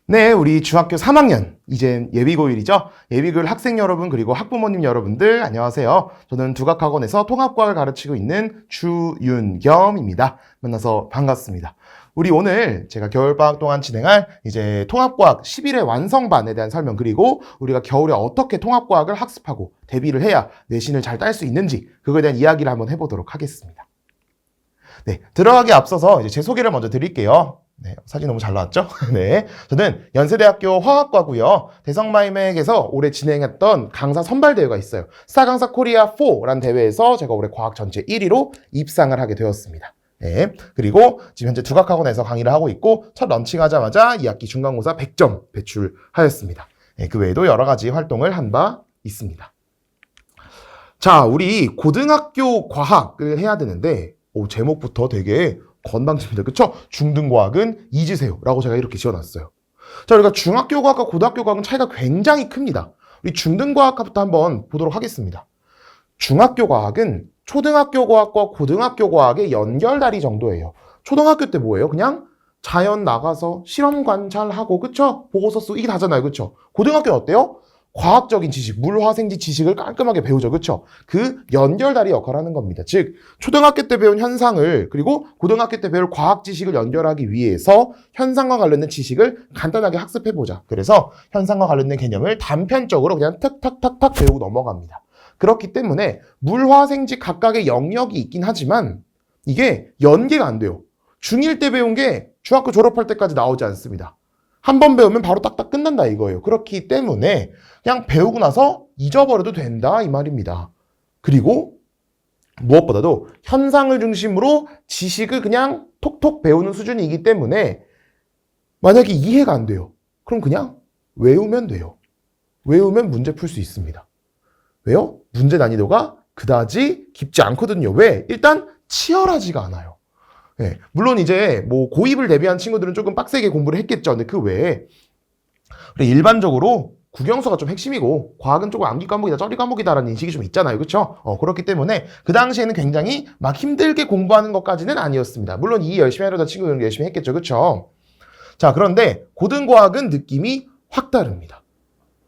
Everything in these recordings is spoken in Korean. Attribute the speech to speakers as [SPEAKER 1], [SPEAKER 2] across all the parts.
[SPEAKER 1] 네, 우리 중학교 3학년, 이젠 예비고1이죠. 예비고1 학생 여러분 그리고 학부모님 여러분들 안녕하세요. 저는 두각학원에서 통합과학을 가르치고 있는 주윤겸입니다. 만나서 반갑습니다. 우리 오늘 제가 겨울방학 동안 진행할 이제 통합과학 11회 완성반에 대한 설명, 그리고 우리가 겨울에 어떻게 통합과학을 학습하고 대비를 해야 내신을 잘 딸 수 있는지, 그거에 대한 이야기를 한번 해보도록 하겠습니다. 네, 들어가기 앞서서 이제 제 소개를 먼저 드릴게요. 네, 사진 너무 잘 나왔죠? 네, 저는 연세대학교 화학과고요. 대성마이맥에서 올해 진행했던 강사 선발대회가 있어요. 스타강사 코리아 4라는 대회에서 제가 올해 과학 전체 1위로 입상을 하게 되었습니다. 네, 그리고 지금 현재 두각학원에서 강의를 하고 있고, 첫 런칭하자마자 2학기 중간고사 100점 배출하였습니다. 네, 그 외에도 여러 가지 활동을 한 바 있습니다. 자, 우리 고등학교 과학을 해야 되는데, 제목부터 되게 건방집니다. 그쵸? 중등과학은 잊으세요 라고 제가 이렇게 지어놨어요. 자, 우리가 중학교 과학과 고등학교 과학은 차이가 굉장히 큽니다. 우리 중등과학부터 한번 보도록 하겠습니다. 중학교 과학은 초등학교 과학과 고등학교 과학의 연결다리 정도예요. 초등학교 때 뭐예요? 그냥 자연 나가서 실험 관찰하고, 그쵸? 보고서 쓰고, 이게 다잖아요. 그쵸? 고등학교는 어때요? 과학적인 지식, 물화생지 지식을 깔끔하게 배우죠. 그쵸? 그 연결다리 역할을 하는 겁니다. 즉, 초등학교 때 배운 현상을, 그리고 고등학교 때 배울 과학 지식을 연결하기 위해서 현상과 관련된 지식을 간단하게 학습해보자. 그래서 현상과 관련된 개념을 단편적으로 그냥 탁탁탁탁 배우고 넘어갑니다. 그렇기 때문에 물화생지 각각의 영역이 있긴 하지만 이게 연계가 안 돼요. 중1 때 배운 게 중학교 졸업할 때까지 나오지 않습니다. 한 번 배우면 바로 딱딱 끝난다 이거예요. 그렇기 때문에 그냥 배우고 나서 잊어버려도 된다 이 말입니다. 그리고 무엇보다도 현상을 중심으로 지식을 그냥 톡톡 배우는 수준이기 때문에 만약에 이해가 안 돼요. 그럼 그냥 외우면 돼요. 외우면 문제 풀 수 있습니다. 왜요? 문제 난이도가 그다지 깊지 않거든요. 왜? 일단 치열하지가 않아요. 네, 물론 이제 뭐 고입을 대비한 친구들은 조금 빡세게 공부를 했겠죠. 근데 그 외에 일반적으로 국영수가 좀 핵심이고 과학은 조금 암기 과목이다, 쩌리 과목이다라는 인식이 좀 있잖아요. 그렇죠? 그렇기 때문에 그 당시에는 굉장히 막 힘들게 공부하는 것까지는 아니었습니다. 물론 이 열심히 하려던 친구들은 열심히 했겠죠. 그렇죠? 자, 그런데 고등과학은 느낌이 확 다릅니다.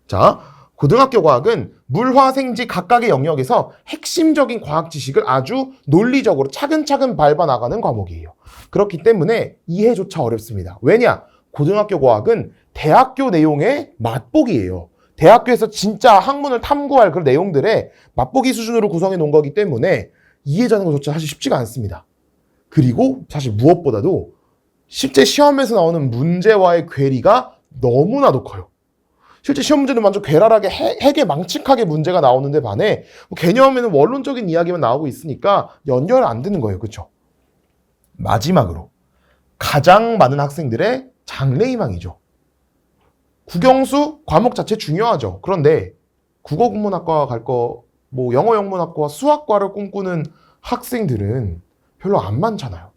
[SPEAKER 1] 자, 고등학교 과학은 물화생지 각각의 영역에서 핵심적인 과학 지식을 아주 논리적으로 차근차근 밟아나가는 과목이에요. 그렇기 때문에 이해조차 어렵습니다. 왜냐? 고등학교 과학은 대학교 내용의 맛보기예요. 대학교에서 진짜 학문을 탐구할 그런 내용들의 맛보기 수준으로 구성해 놓은 거기 때문에 이해하는 것조차 사실 쉽지가 않습니다. 그리고 사실 무엇보다도 실제 시험에서 나오는 문제와의 괴리가 너무나도 커요. 실제 시험 문제는 완전 괴랄하게 핵에 망측하게 문제가 나오는데 반해 개념에는 원론적인 이야기만 나오고 있으니까 연결 안 되는 거예요. 그렇죠? 마지막으로 가장 많은 학생들의 장래희망이죠. 국영수 과목 자체 중요하죠. 그런데 국어국문학과 갈 거, 뭐 영어영문학과와 수학과를 꿈꾸는 학생들은 별로 안 많잖아요.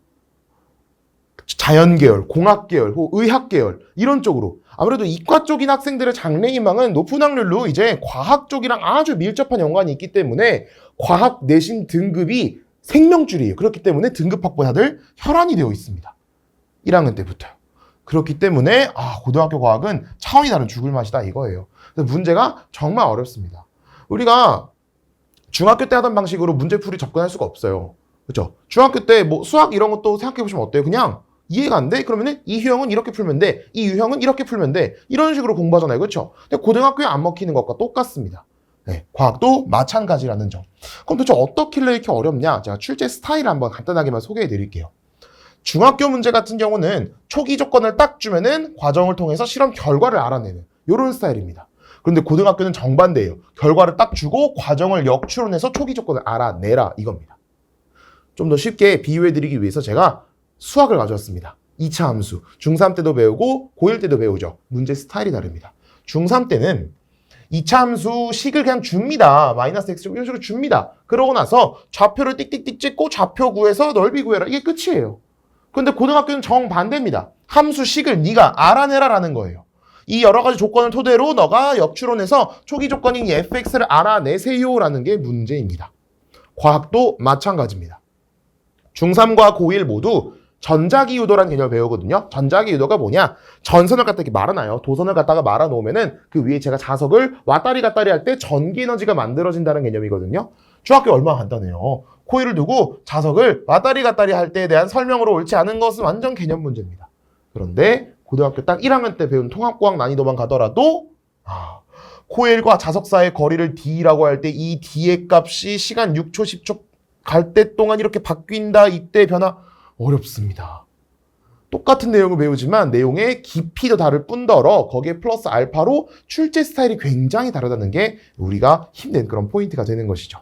[SPEAKER 1] 자연계열, 공학계열, 의학계열 이런 쪽으로 아무래도 이과 쪽인 학생들의 장래희망은 높은 확률로 이제 과학 쪽이랑 아주 밀접한 연관이 있기 때문에 과학 내신 등급이 생명줄이에요. 그렇기 때문에 등급 확보에 다들 혈안이 되어 있습니다. 1학년 때부터요. 그렇기 때문에 고등학교 과학은 차원이 다른 죽을 맛이다 이거예요. 그래서 문제가 정말 어렵습니다. 우리가 중학교 때 하던 방식으로 문제풀이 접근할 수가 없어요. 그렇죠? 중학교 때 뭐 수학 이런 것도 생각해 보시면 어때요? 그냥 이해가 안 돼? 그러면은 이 유형은 이렇게 풀면 돼. 이 유형은 이렇게 풀면 돼. 이런 식으로 공부하잖아요. 그렇죠? 근데 고등학교에 안 먹히는 것과 똑같습니다. 네, 과학도 마찬가지라는 점. 그럼 도대체 어떻길래 이렇게 어렵냐? 제가 출제 스타일을 한번 간단하게만 소개해 드릴게요. 중학교 문제 같은 경우는 초기 조건을 딱 주면은 과정을 통해서 실험 결과를 알아내는 이런 스타일입니다. 그런데 고등학교는 정반대예요. 결과를 딱 주고 과정을 역추론해서 초기 조건을 알아내라 이겁니다. 좀 더 쉽게 비유해 드리기 위해서 제가 수학을 가져왔습니다. 2차 함수. 중3 때도 배우고 고1 때도 배우죠. 문제 스타일이 다릅니다. 중3 때는 2차 함수 식을 그냥 줍니다. 마이너스 x 이런 식으로 줍니다. 그러고 나서 좌표를 띡띡띡 찍고 좌표 구해서 넓이 구해라. 이게 끝이에요. 그런데 고등학교는 정반대입니다. 함수 식을 네가 알아내라라는 거예요. 이 여러 가지 조건을 토대로 너가 역추론해서 초기 조건인 fx를 알아내세요라는 게 문제입니다. 과학도 마찬가지입니다. 중3과 고1 모두 전자기유도라는 개념을 배우거든요. 전자기유도가 뭐냐? 전선을 갖다 이렇게 말아놔요. 도선을 갖다가 말아놓으면은 그 위에 제가 자석을 왔다리 갔다리 할 때 전기 에너지가 만들어진다는 개념이거든요. 중학교 얼마나 간단해요. 코일을 두고 자석을 왔다리 갔다리 할 때에 대한 설명으로 옳지 않은 것은 완전 개념 문제입니다. 그런데 고등학교 딱 1학년 때 배운 통합과학 난이도만 가더라도 코일과 자석 사이의 거리를 D라고 할 때 이 D의 값이 시간 6초, 10초 갈 때 동안 이렇게 바뀐다. 이때 변화 어렵습니다. 똑같은 내용을 배우지만 내용의 깊이도 다를 뿐더러 거기에 플러스 알파로 출제 스타일이 굉장히 다르다는 게 우리가 힘낸 그런 포인트가 되는 것이죠.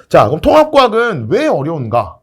[SPEAKER 1] 자, 그럼 통합과학은 왜 어려운가?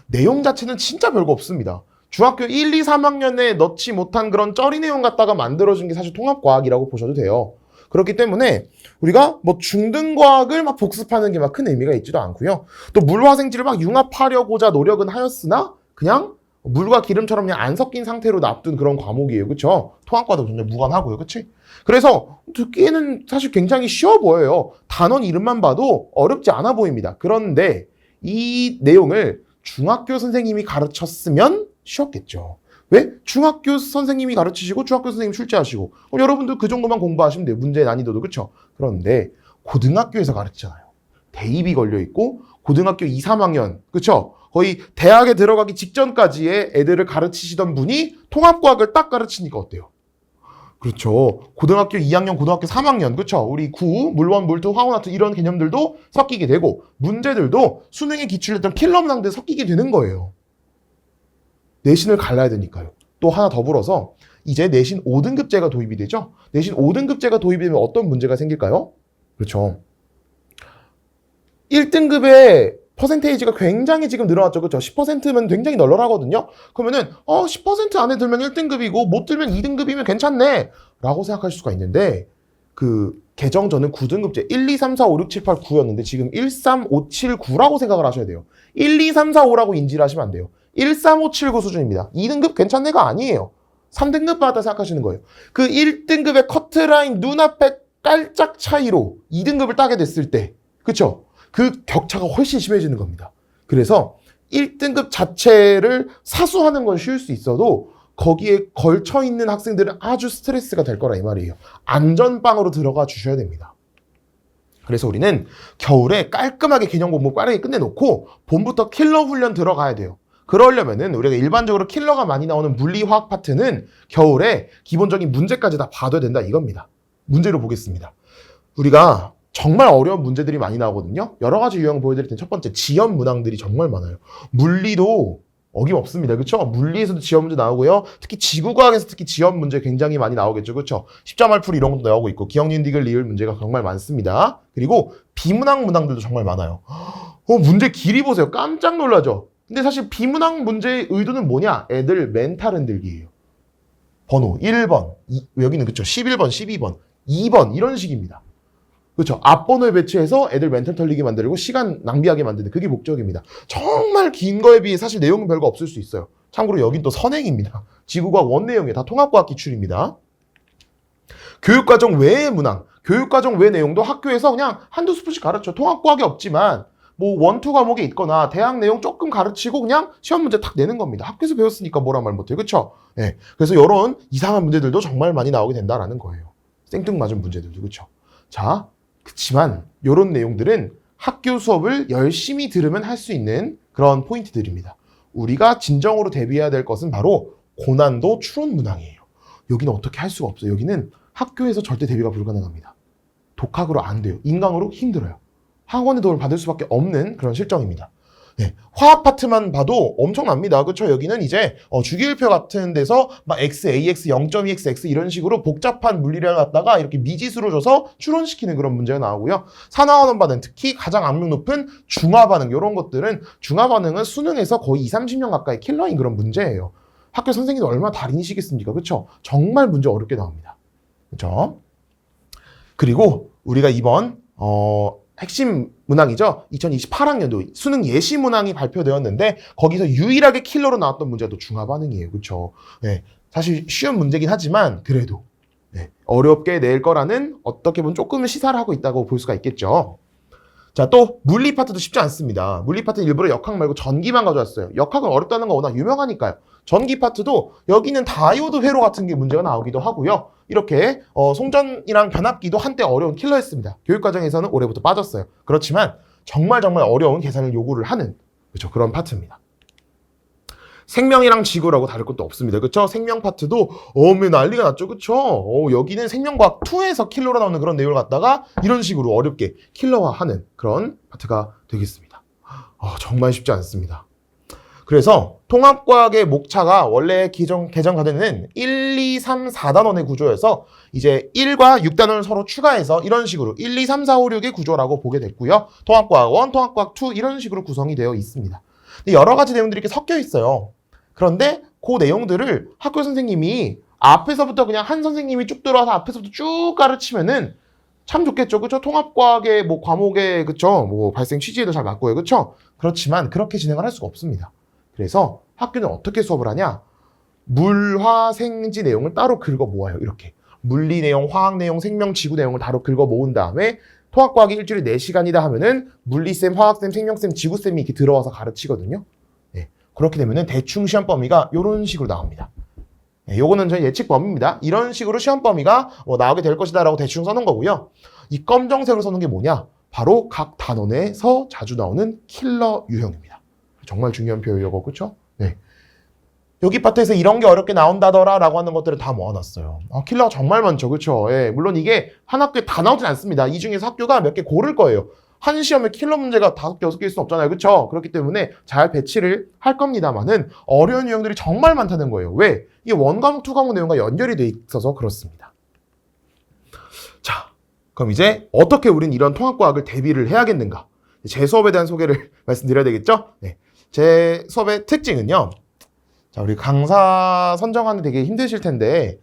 [SPEAKER 1] 내용 자체는 진짜 별거 없습니다. 중학교 1, 2, 3학년에 넣지 못한 그런 쩌리 내용 갖다가 만들어준 게 사실 통합과학이라고 보셔도 돼요. 그렇기 때문에 우리가 뭐 중등과학을 막 복습하는 게 막 큰 의미가 있지도 않고요. 또 물화생지를 막 융합하려고자 노력은 하였으나 그냥 물과 기름처럼 그냥 안 섞인 상태로 놔둔 그런 과목이에요. 그렇죠? 통합과도 전혀 무관하고요. 그렇지? 그래서 듣기에는 사실 굉장히 쉬워 보여요. 단원 이름만 봐도 어렵지 않아 보입니다. 그런데 이 내용을 중학교 선생님이 가르쳤으면 쉬웠겠죠. 왜? 중학교 선생님이 가르치시고 중학교 선생님 출제하시고 여러분도 그 정도만 공부하시면 돼요. 문제 난이도도. 그렇죠? 그런데 고등학교에서 가르치잖아요. 대입이 걸려있고 고등학교 2, 3학년 그렇죠? 거의 대학에 들어가기 직전까지의 애들을 가르치시던 분이 통합과학을 딱 가르치니까 어때요? 그렇죠. 고등학교 2학년, 고등학교 3학년, 그렇죠? 우리 구, 물원, 물투, 화원화투 이런 개념들도 섞이게 되고 문제들도 수능에 기출했던 킬러 문항들 섞이게 되는 거예요. 내신을 갈라야 되니까요. 또 하나 더불어서 이제 내신 5등급제가 도입이 되죠. 내신 5등급제가 도입이 되면 어떤 문제가 생길까요? 그렇죠. 1등급의 퍼센테이지가 굉장히 지금 늘어났죠. 그렇죠? 10%면 굉장히 널널하거든요. 그러면은 10% 안에 들면 1등급이고 못 들면 2등급이면 괜찮네 라고 생각하실 수가 있는데 그 개정 전은 9등급제 1, 2, 3, 4, 5, 6, 7, 8, 9였는데 지금 1, 3, 5, 7, 9라고 생각을 하셔야 돼요. 1, 2, 3, 4, 5라고 인지를 하시면 안 돼요. 1, 3, 5, 7, 9 수준입니다. 2등급 괜찮네가 아니에요. 3등급 받았다 생각하시는 거예요. 그 1등급의 커트라인 눈앞에 깔짝 차이로 2등급을 따게 됐을 때 그쵸? 그 격차가 훨씬 심해지는 겁니다. 그래서 1등급 자체를 사수하는 건 쉬울 수 있어도 거기에 걸쳐있는 학생들은 아주 스트레스가 될 거라 이 말이에요. 안전빵으로 들어가 주셔야 됩니다. 그래서 우리는 겨울에 깔끔하게 개념 공부 빠르게 끝내놓고 봄부터 킬러 훈련 들어가야 돼요. 그러려면은 우리가 일반적으로 킬러가 많이 나오는 물리, 화학 파트는 겨울에 기본적인 문제까지 다 봐둬야 된다 이겁니다. 문제로 보겠습니다. 우리가 정말 어려운 문제들이 많이 나오거든요. 여러 가지 유형 보여드릴 텐데 첫 번째 지연 문항들이 정말 많아요. 물리도 어김없습니다. 그렇죠? 물리에서도 지연 문제 나오고요. 특히 지구과학에서 특히 지연 문제 굉장히 많이 나오겠죠. 그렇죠? 십자말풀이 이런 것도 나오고 있고 기억니은 디귿 리을 문제가 정말 많습니다. 그리고 비문항 문항들도 정말 많아요. 문제 길이 보세요. 깜짝 놀라죠? 근데 사실 비문항 문제의 의도는 뭐냐? 애들 멘탈 흔들기예요. 번호 1번, 여기는 그렇죠. 11번, 12번, 2번 이런 식입니다. 그렇죠. 앞번호에 배치해서 애들 멘탈 털리게 만들고 시간 낭비하게 만드는 그게 목적입니다. 정말 긴 거에 비해 사실 내용은 별거 없을 수 있어요. 참고로 여긴 또 선행입니다. 지구과학 원 내용이 다 통합과학 기출입니다. 교육과정 외의 문항, 교육과정 외 내용도 학교에서 그냥 한두 스푼씩 가르쳐. 통합과학이 없지만 뭐 원투 과목에 있거나 대학 내용 조금 가르치고 그냥 시험 문제 탁 내는 겁니다. 학교에서 배웠으니까 뭐라 말 못해요. 그렇죠? 네. 그래서 이런 이상한 문제들도 정말 많이 나오게 된다라는 거예요. 생뚱맞은 문제들도. 그렇죠? 자, 그렇지만 이런 내용들은 학교 수업을 열심히 들으면 할 수 있는 그런 포인트들입니다. 우리가 진정으로 대비해야 될 것은 바로 고난도 추론 문항이에요. 여기는 어떻게 할 수가 없어요. 여기는 학교에서 절대 대비가 불가능합니다. 독학으로 안 돼요. 인강으로 힘들어요. 학원의 도움을 받을 수밖에 없는 그런 실정입니다. 네, 화학 파트만 봐도 엄청납니다. 그렇죠? 여기는 이제 주기율표 같은 데서 막 x, ax, 0.2x, x 이런 식으로 복잡한 물리를 갖다가 이렇게 미지수로 줘서 추론시키는 그런 문제가 나오고요. 산화환원 반응, 특히 가장 악명 높은 중화 반응 이런 것들은 중화 반응은 수능에서 거의 20, 30년 가까이 킬러인 그런 문제예요. 학교 선생님이 얼마나 달인이시겠습니까? 그렇죠? 정말 문제 어렵게 나옵니다. 그렇죠? 그리고 우리가 이번 핵심 문항이죠. 2028학년도 수능 예시 문항이 발표되었는데 거기서 유일하게 킬러로 나왔던 문제가 또 중화 반응이에요. 그렇죠? 네, 사실 쉬운 문제긴 하지만 그래도 어렵게 낼 거라는 어떻게 보면 조금은 시사를 하고 있다고 볼 수가 있겠죠. 자, 또 물리 파트도 쉽지 않습니다. 물리 파트는 일부러 역학 말고 전기만 가져왔어요. 역학은 어렵다는 거 워낙 유명하니까요. 전기 파트도 여기는 다이오드 회로 같은 게 문제가 나오기도 하고요. 이렇게 송전이랑 변압기도 한때 어려운 킬러였습니다. 교육과정에서는 올해부터 빠졌어요. 그렇지만 정말 어려운 계산을 요구를 하는 그렇죠, 그런 파트입니다. 생명이랑 지구라고 다를 것도 없습니다. 그렇죠? 생명 파트도 난리가 났죠. 그렇죠? 여기는 생명과학 2에서 킬러로 나오는 그런 내용을 갖다가 이런 식으로 어렵게 킬러화하는 그런 파트가 되겠습니다. 정말 쉽지 않습니다. 그래서 통합과학의 목차가 원래 개정 과정에는 1, 2, 3, 4단원의 구조여서 이제 1과 6단원을 서로 추가해서 이런 식으로 1, 2, 3, 4, 5, 6의 구조라고 보게 됐고요. 통합과학 1, 통합과학 2 이런 식으로 구성이 되어 있습니다. 근데 여러 가지 내용들이 이렇게 섞여 있어요. 그런데 그 내용들을 학교 선생님이 앞에서부터 그냥 한 선생님이 쭉 들어와서 앞에서부터 쭉 가르치면은 참 좋겠죠. 그쵸? 통합과학의 과목의 그쵸? 발생 취지에도 잘 맞고요. 그쵸? 그렇지만 그렇게 진행을 할 수가 없습니다. 그래서 학교는 어떻게 수업을 하냐? 물화생지 내용을 따로 긁어 모아요. 이렇게. 물리 내용, 화학 내용, 생명, 지구 내용을 따로 긁어 모은 다음에 통합과학이 일주일에 4시간이다 하면은 물리쌤, 화학쌤, 생명쌤, 지구쌤이 이렇게 들어와서 가르치거든요. 네. 그렇게 되면은 대충 시험 범위가 이런 식으로 나옵니다. 네, 요거는 저희 예측 범위입니다. 이런 식으로 시험 범위가 나오게 될 것이다 라고 대충 써놓은 거고요. 이 검정색으로 써놓은 게 뭐냐? 바로 각 단원에서 자주 나오는 킬러 유형입니다. 정말 중요한 표현이고, 그쵸? 네. 여기 파트에서 이런 게 어렵게 나온다더라 라고 하는 것들을 다 모아놨어요. 킬러가 정말 많죠. 그쵸? 예, 물론 이게 한 학교에 다 나오진 않습니다. 이 중에서 학교가 몇 개 고를 거예요. 한 시험에 킬러 문제가 5개, 6개일 수는 없잖아요. 그쵸? 그렇기 때문에 잘 배치를 할 겁니다만은 어려운 유형들이 정말 많다는 거예요. 왜? 이게 원과목, 투과목 내용과 연결이 돼 있어서 그렇습니다. 자, 그럼 이제 어떻게 우린 이런 통합과학을 대비를 해야겠는가? 제 수업에 대한 소개를 말씀드려야 되겠죠? 네. 제 수업의 특징은요. 자, 우리 강사 선정하는 되게 힘드실 텐데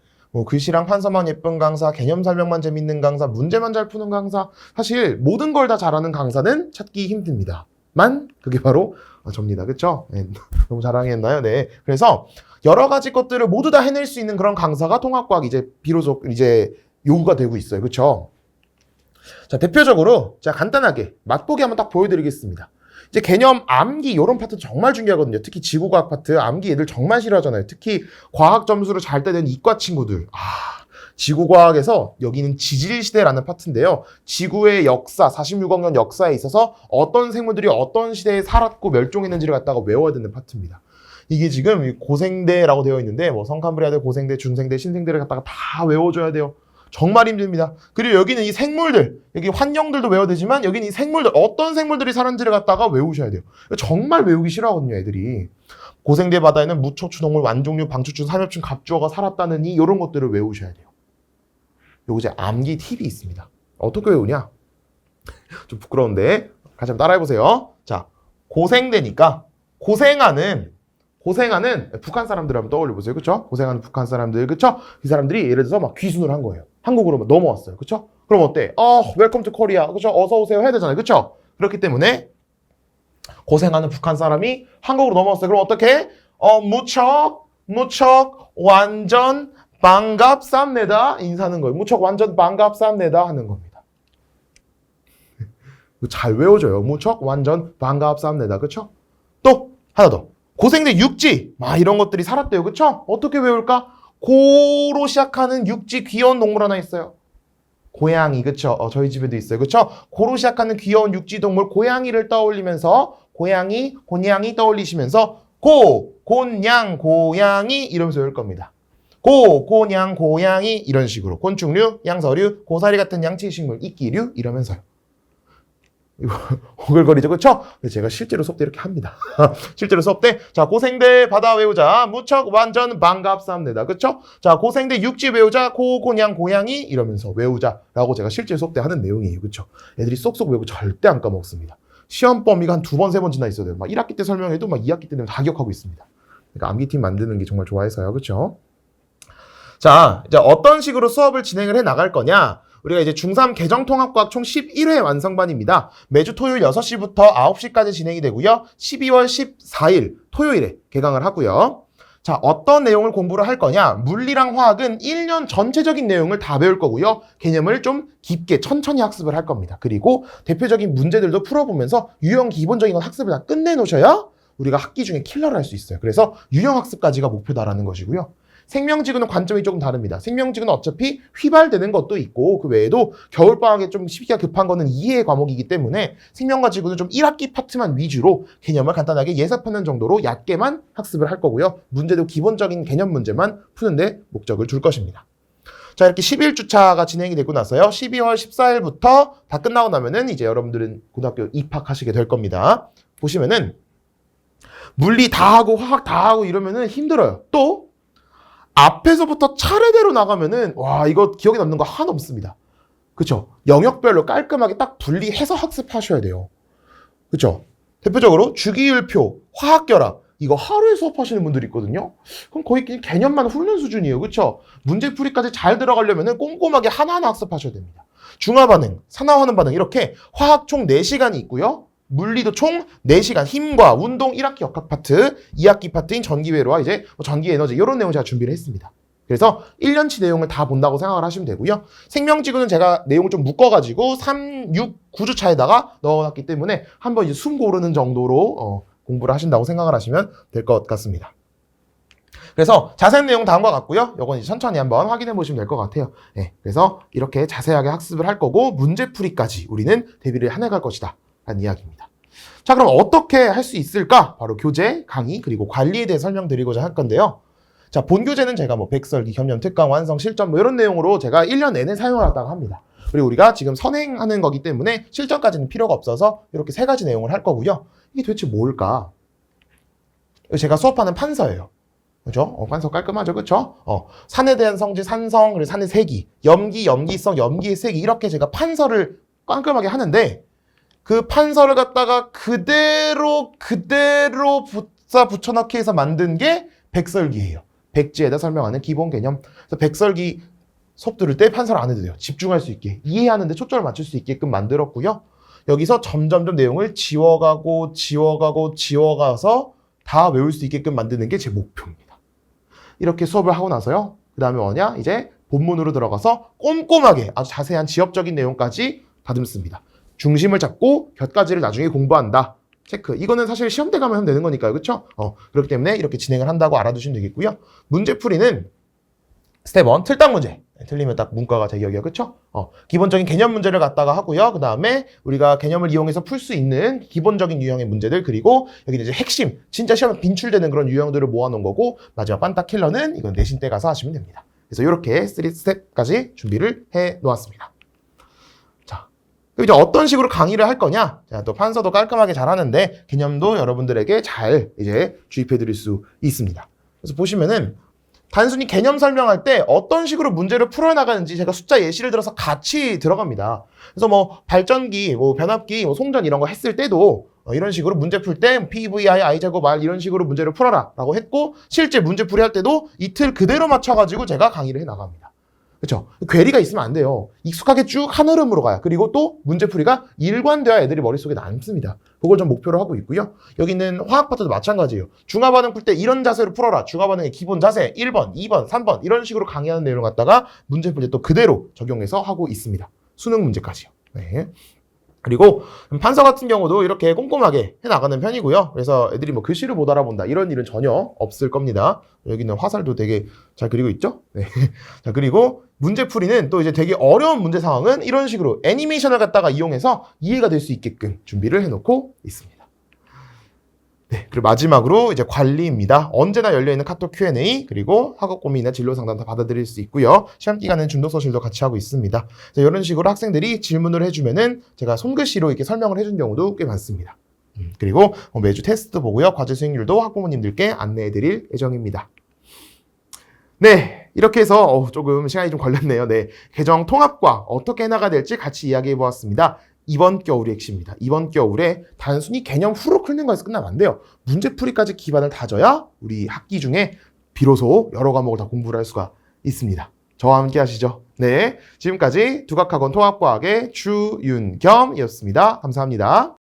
[SPEAKER 1] 글씨랑 판서만 예쁜 강사, 개념 설명만 재밌는 강사, 문제만 잘 푸는 강사, 사실 모든 걸 다 잘하는 강사는 찾기 힘듭니다. 그게 바로 접니다. 그쵸? 네, 너무 자랑했나요? 네. 그래서 여러 가지 것들을 모두 다 해낼 수 있는 그런 강사가 통합과학 비로소 요구가 되고 있어요. 그쵸? 자, 대표적으로 제가 간단하게 맛보기 한번 딱 보여드리겠습니다. 이제 개념 암기 이런 파트 정말 중요하거든요. 특히 지구과학 파트 암기 애들 정말 싫어하잖아요. 특히 과학 점수를 잘 따는 이과 친구들. 지구과학에서 여기는 지질시대라는 파트인데요. 지구의 역사, 46억 년 역사에 있어서 어떤 생물들이 어떤 시대에 살았고 멸종했는지를 갖다가 외워야 되는 파트입니다. 이게 지금 고생대라고 되어 있는데 성칸브리아대, 고생대, 중생대, 신생대를 갖다가 다 외워줘야 돼요. 정말 힘듭니다. 그리고 여기는 이 생물들, 여기 환경들도 외워야 되지만 여기는 이 생물들, 어떤 생물들이 사는지를 갖다가 외우셔야 돼요. 정말 외우기 싫어하거든요, 애들이. 고생대 바다에는 무척추 동물, 완종류, 방추추, 삼엽충, 갑주어가 살았다느니 이런 것들을 외우셔야 돼요. 요거 이제 암기 팁이 있습니다. 어떻게 외우냐? 좀 부끄러운데 같이 한번 따라해보세요. 자, 고생대니까 고생하는 북한 사람들 한번 떠올려보세요. 그쵸? 고생하는 북한 사람들, 그쵸? 이 사람들이 예를 들어서 막 귀순을 한 거예요. 한국으로 넘어왔어요. 그쵸? 그럼 어때? 웰컴 투 코리아. 그쵸? 어서오세요 해야 되잖아요. 그쵸? 그렇기 때문에 고생하는 북한 사람이 한국으로 넘어왔어요. 그럼 어떻게? 무척 완전 반갑습니다. 인사하는 거예요. 무척 완전 반갑습니다 하는 겁니다. 잘 외워져요. 무척 완전 반갑습니다. 그쵸? 또 하나 더. 고생대 육지 이런 것들이 살았대요. 그쵸? 어떻게 외울까? 고로 시작하는 육지 귀여운 동물 하나 있어요. 고양이. 그쵸? 저희 집에도 있어요. 그쵸? 고로 시작하는 귀여운 육지 동물 고양이를 떠올리면서 고양이 떠올리시면서 곤양 고양이 이러면서 외울 겁니다. 곤양 고양이 이런 식으로 곤충류, 양서류, 고사리 같은 양치식물, 이끼류 이러면서요. 이거 오글거리죠, 그쵸? 제가 실제로 수업 때 이렇게 합니다. 실제로 수업 때, 자, 고생대 바다 외우자, 무척 완전 반갑습니다. 그쵸? 자, 고생대 육지 외우자, 고냥 고양이 이러면서 외우자라고 제가 실제 수업 때 하는 내용이에요. 그쵸? 애들이 쏙쏙 외우고 절대 안 까먹습니다. 시험 범위가 한 2번, 3번 지나 있어야 돼요. 1학기 때 설명해도 2학기 때 되면 다 기억하고 있습니다. 그러니까 암기팀 만드는 게 정말 좋아해서요. 그쵸? 자, 이제 어떤 식으로 수업을 진행을 해 나갈 거냐? 우리가 이제 중3 개정통합과학 총 11회 완성반입니다. 매주 토요일 6시부터 9시까지 진행이 되고요. 12월 14일 토요일에 개강을 하고요. 자, 어떤 내용을 공부를 할 거냐? 물리랑 화학은 1년 전체적인 내용을 다 배울 거고요. 개념을 좀 깊게 천천히 학습을 할 겁니다. 그리고 대표적인 문제들도 풀어보면서 유형 기본적인 건 학습을 다 끝내놓으셔야 우리가 학기 중에 킬러를 할 수 있어요. 그래서 유형 학습까지가 목표다라는 것이고요. 생명지구는 관점이 조금 다릅니다. 생명지구는 어차피 휘발되는 것도 있고 그 외에도 겨울방학에 좀 시기가 급한 거는 이해의 과목이기 때문에 생명과 지구는 좀 1학기 파트만 위주로 개념을 간단하게 예습하는 정도로 얕게만 학습을 할 거고요. 문제도 기본적인 개념 문제만 푸는데 목적을 둘 것입니다. 자, 이렇게 11주차가 진행이 되고 나서요. 12월 14일부터 다 끝나고 나면은 이제 여러분들은 고등학교 입학하시게 될 겁니다. 보시면은 물리 다 하고 화학 다 하고 이러면은 힘들어요. 또 앞에서부터 차례대로 나가면은 와 이거 기억에 남는 거 하나 없습니다. 그쵸? 영역별로 깔끔하게 딱 분리해서 학습하셔야 돼요. 그쵸? 대표적으로 주기율표, 화학결합 이거 하루에 수업하시는 분들이 있거든요. 그럼 거의 개념만 훑는 수준이에요. 그쵸? 문제풀이까지 잘 들어가려면은 꼼꼼하게 하나하나 학습하셔야 됩니다. 중화반응, 산화환원 반응 이렇게 화학 총 4시간이 있고요. 물리도 총 4시간 힘과 운동 1학기 역학 파트, 2학기 파트인 전기회로와 이제 전기 에너지 이런 내용 제가 준비를 했습니다. 그래서 1년치 내용을 다 본다고 생각을 하시면 되고요. 생명지구는 제가 내용을 좀 묶어가지고 3, 6, 9주차에다가 넣어놨기 때문에 한번 이제 숨 고르는 정도로 공부를 하신다고 생각을 하시면 될 것 같습니다. 그래서 자세한 내용 다음과 같고요. 이건 이제 천천히 한번 확인해 보시면 될 것 같아요. 네, 그래서 이렇게 자세하게 학습을 할 거고 문제풀이까지 우리는 대비를 해나갈 것이다 라는 이야기입니다. 자, 그럼 어떻게 할 수 있을까? 바로 교재, 강의, 그리고 관리에 대해 설명드리고자 할 건데요. 자, 본 교재는 제가 백설기, 겸념, 특강, 완성, 실전 이런 내용으로 제가 1년 내내 사용을 하다가 합니다. 그리고 우리가 지금 선행하는 거기 때문에 실전까지는 필요가 없어서 이렇게 3가지 내용을 할 거고요. 이게 도대체 뭘까? 제가 수업하는 판서예요. 그죠? 판서 깔끔하죠? 그쵸? 산에 대한 성질, 산성, 그리고 산의 세기, 염기, 염기성, 염기의 세기 이렇게 제가 판서를 깔끔하게 하는데 그 판서를 갖다가 그대로 붙여넣기 해서 만든 게 백설기예요. 백지에다 설명하는 기본 개념. 그래서 백설기 수업 들을 때 판서를 안 해도 돼요. 집중할 수 있게. 이해하는데 초점을 맞출 수 있게끔 만들었고요. 여기서 점점점 내용을 지워가서 다 외울 수 있게끔 만드는 게 제 목표입니다. 이렇게 수업을 하고 나서요. 그 다음에 뭐냐? 이제 본문으로 들어가서 꼼꼼하게 아주 자세한 지엽적인 내용까지 다듬습니다. 중심을 잡고 곁가지를 나중에 공부한다. 체크. 이거는 사실 시험 때 가면 하면 되는 거니까요. 그렇죠? 그렇기 때문에 이렇게 진행을 한다고 알아두시면 되겠고요. 문제풀이는 스텝 1, 틀딱 문제. 틀리면 딱 문과가 제격이야. 그렇죠? 기본적인 개념 문제를 갖다가 하고요. 그 다음에 우리가 개념을 이용해서 풀 수 있는 기본적인 유형의 문제들 그리고 여기는 이제 핵심, 진짜 시험에 빈출되는 그런 유형들을 모아놓은 거고 마지막 반딱 킬러는 이건 내신 때 가서 하시면 됩니다. 그래서 이렇게 3스텝까지 준비를 해 놓았습니다. 이제 어떤 식으로 강의를 할 거냐? 자, 또 판서도 깔끔하게 잘 하는데 개념도 여러분들에게 잘 이제 주입해 드릴 수 있습니다. 그래서 보시면은 단순히 개념 설명할 때 어떤 식으로 문제를 풀어나가는지 제가 숫자 예시를 들어서 같이 들어갑니다. 그래서 발전기, 변압기, 송전 이런 거 했을 때도 이런 식으로 문제 풀 때 PVI, I제곱 R 이런 식으로 문제를 풀어라 라고 했고 실제 문제 풀이 할 때도 이 틀 그대로 맞춰가지고 제가 강의를 해 나갑니다. 그렇죠? 괴리가 있으면 안 돼요. 익숙하게 쭉 한 흐름으로 가요. 그리고 또 문제풀이가 일관돼야 애들이 머릿속에 남습니다. 그걸 좀 목표로 하고 있고요. 여기 있는 화학 파트도 마찬가지예요. 중화반응 풀 때 이런 자세로 풀어라. 중화반응의 기본 자세 1번, 2번, 3번 이런 식으로 강의하는 내용을 갖다가 문제 풀 때 또 그대로 적용해서 하고 있습니다. 수능 문제까지요. 네. 그리고 판서 같은 경우도 이렇게 꼼꼼하게 해나가는 편이고요. 그래서 애들이 글씨를 못 알아본다 이런 일은 전혀 없을 겁니다. 여기는 화살도 되게 잘 그리고 있죠? 네. 자, 그리고 문제풀이는 또 이제 되게 어려운 문제 상황은 이런 식으로 애니메이션을 갖다가 이용해서 이해가 될 수 있게끔 준비를 해놓고 있습니다. 네, 그리고 마지막으로 이제 관리입니다. 언제나 열려있는 카톡 Q&A 그리고 학업 고민이나 진로 상담 다 받아들일 수 있고요. 시험 기간에는 중독서실도 같이 하고 있습니다. 그래서 이런 식으로 학생들이 질문을 해주면은 제가 손글씨로 이렇게 설명을 해준 경우도 꽤 많습니다. 그리고 매주 테스트 보고요. 과제 수행률도 학부모님들께 안내해드릴 예정입니다. 네, 이렇게 해서 조금 시간이 좀 걸렸네요. 네, 개정 통합과 어떻게 해나가야 될지 같이 이야기해보았습니다. 이번 겨울이 핵심입니다. 이번 겨울에 단순히 개념 후로 긁는 거에서 끝나면 안 돼요. 문제풀이까지 기반을 다져야 우리 학기 중에 비로소 여러 과목을 다 공부를 할 수가 있습니다. 저와 함께 하시죠. 네, 지금까지 두각학원 통합과학의 주윤겸이었습니다. 감사합니다.